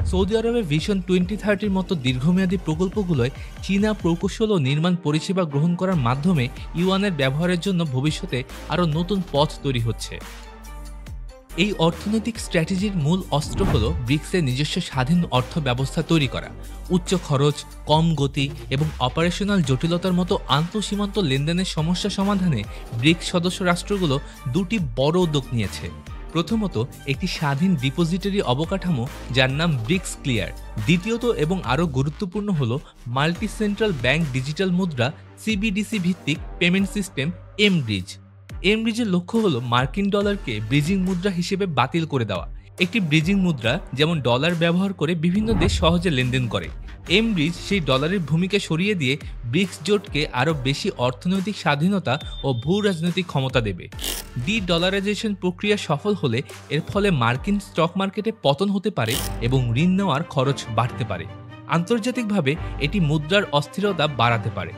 Saudi আরবে vision 2030 মতো দীর্ঘমেয়াদী প্রকল্পগুলোয় চীনা প্রকৌশল ও নির্মাণ পরিষেবা গ্রহণ করার মাধ্যমে ইউয়ানের ব্যবহারের জন্য ভবিষ্যতে আরও নতুন পথ তৈরি হচ্ছে। এই অর্থনৈতিক স্ট্র্যাটেজির মূল অস্ত্র হল ব্রিক্সের নিজস্ব স্বাধীন অর্থ ব্যবস্থা তৈরি করা। উচ্চ খরচ, কম গতি এবং অপারেশনাল জটিলতার মতো আন্তঃসীমান্ত লেনদেনের সমস্যা সমাধানে ব্রিক্স সদস্য রাষ্ট্রগুলো দুটি বড় উদ্যোগ নিয়েছে। প্রথমত, একটি স্বাধীন ডিপোজিটরি অবকাঠামো যার নাম ব্রিক্স ক্লিয়ার। দ্বিতীয়ত এবং আরও গুরুত্বপূর্ণ হল মাল্টি সেন্ট্রাল ব্যাংক ডিজিটাল মুদ্রা সিবিডিসি ভিত্তিক পেমেন্ট সিস্টেম এমব্রিজ। এমব্রিজের লক্ষ্য হল মার্কিন ডলারকে ব্রিজিং মুদ্রা হিসেবে বাতিল করে দেওয়া। একটি ব্রিজিং মুদ্রা যেমন ডলার ব্যবহার করে বিভিন্ন দেশ সহজে লেনদেন করে। এমব্রিজ সেই ডলারের ভূমিকা সরিয়ে দিয়ে ব্রিক্স জোটকে আরও বেশি অর্থনৈতিক স্বাধীনতা ও ভূ রাজনৈতিক ক্ষমতা দেবে। ডলারাইজেশন প্রক্রিয়া সফল হলে এর ফলে মার্কিন স্টক মার্কেটে পতন হতে পারে এবং ঋণ নেওয়ার খরচ বাড়তে পারে। আন্তর্জাতিকভাবে এটি মুদ্রার অস্থিরতা বাড়াতে পারে।